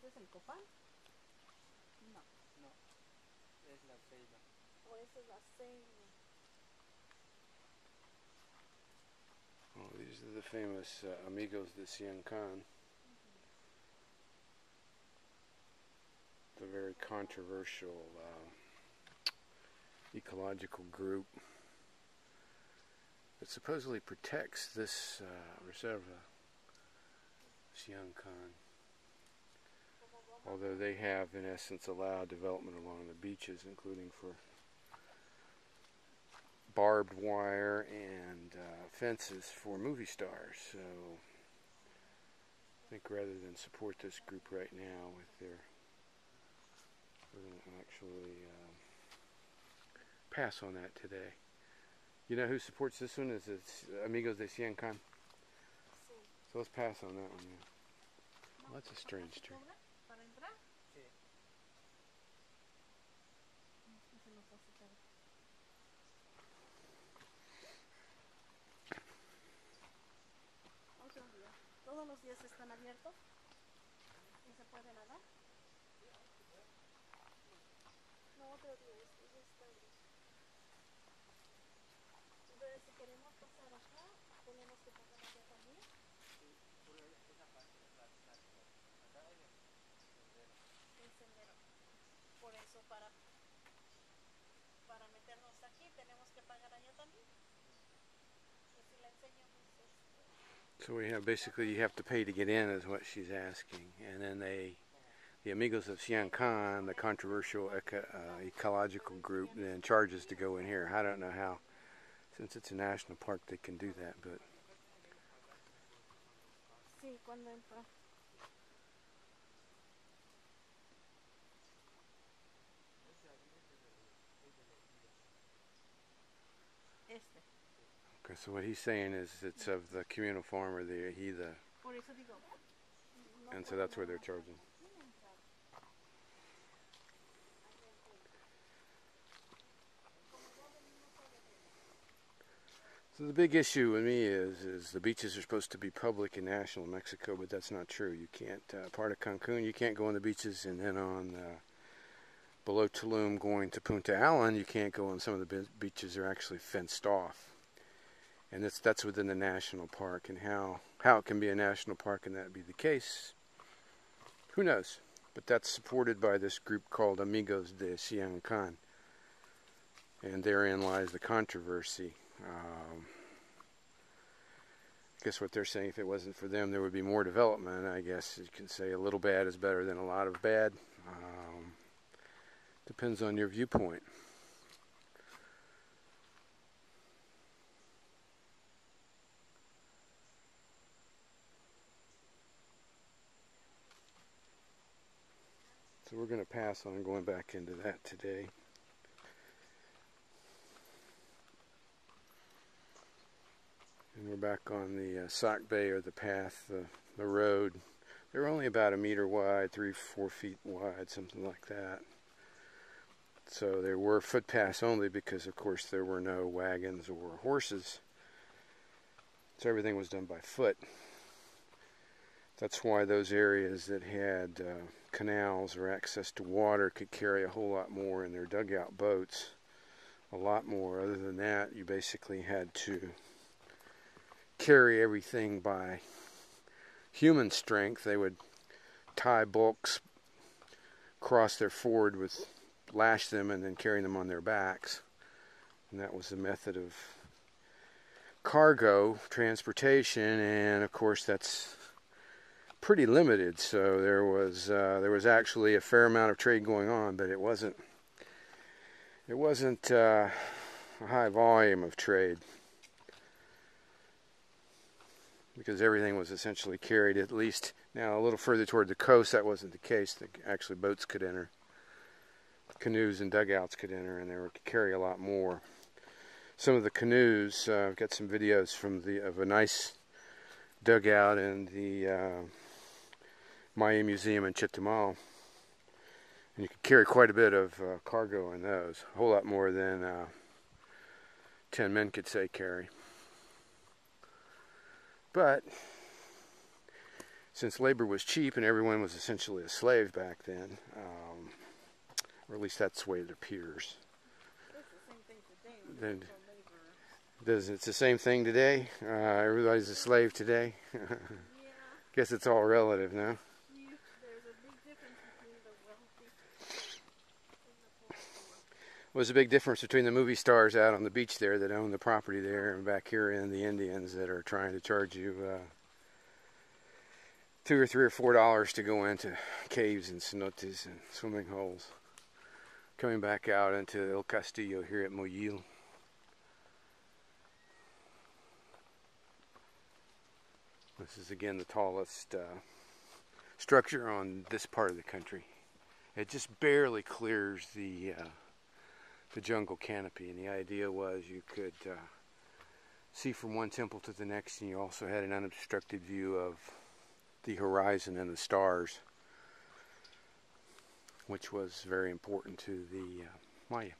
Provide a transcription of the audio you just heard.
¿Este es el copal? No. No, es la ceiba. O esa es la ceiba. Oh, these are the famous amigos de Sian Ka'an. The very controversial ecological group that supposedly protects this reserva, Sian Ka'an. Although they have, in essence, allowed development along the beaches, including for barbed wire and fences for movie stars. So I think rather than support this group right now with their, we're going to actually pass on that today. You know who supports this one? Is it's Amigos de Sian Ka'an. So let's pass on that one. Yeah. Well, that's a strange tree. ¿Todos los días están abiertos? ¿Y se puede nadar? No, otro día, ya está abierto. Entonces, si queremos pasar acá, tenemos que pasar allá también. Sí, por esa parte de atrás, exacto. Acá hay el sendero. El sendero. Por eso, para meternos aquí, tenemos que pagar allá también. Y si le enseñamos So we have basically you have to pay to get in is what she's asking, and then the Amigos of Sian Ka'an, the controversial ecological group, then charges to go in here. I don't know how, since it's a national park, they can do that, but. Sí, cuando entra. Este. Okay, so what he's saying is it's of the communal farm, or Por eso digo, and so that's where they're charging. So the big issue with me is the beaches are supposed to be public and national in Mexico, but that's not true. You can't, part of Cancun, you can't go on the beaches, and then on below Tulum going to Punta Allen, you can't go on some of the beaches are actually fenced off. And that's within the national park, and how it can be a national park and that be the case, who knows? But that's supported by this group called Amigos de Sian Ka'an, and therein lies the controversy. I guess what they're saying, if it wasn't for them, there would be more development. I guess you can say a little bad is better than a lot of bad. Depends on your viewpoint. So we're going to pass on going back into that today. And we're back on the Sac Be, or the path, the road. They're only about 1 meter wide, 3-4 feet wide, something like that. So they were footpaths only because, of course, there were no wagons or horses. So everything was done by foot. That's why those areas that had canals or access to water could carry a whole lot more in their dugout boats. A lot more. Other than that, you basically had to carry everything by human strength. They would tie bulks, cross their ford with, lash them, and then carry them on their backs. And that was the method of cargo transportation, and of course that's pretty limited. So there was actually a fair amount of trade going on, but it wasn't a high volume of trade, because everything was essentially carried. At least now a little further toward the coast, that wasn't the case. Actually, boats could enter, canoes and dugouts could enter, and they could carry a lot more. Some of the canoes, I've got some videos of a nice dugout in the Muyil Museum in Chetumal, and you could carry quite a bit of cargo in those, a whole lot more than 10 men could say carry. But since labor was cheap and everyone was essentially a slave back then, or at least that's the way it appears. It's the same thing today. Then, Labor. it's the same thing today? Everybody's a slave today? Yeah. Guess it's all relative, no? There's a big difference between the wealthy and the poor. Was a big difference between the movie stars out on the beach there that own the property there, and back here in the Indians that are trying to charge you $2 or $3 or $4 to go into caves and cenotes and swimming holes. Coming back out into El Castillo here at Muyil. This is again the tallest structure on this part of the country. It just barely clears the jungle canopy, and the idea was you could see from one temple to the next, and you also had an unobstructed view of the horizon and the stars, which was very important to the Maya.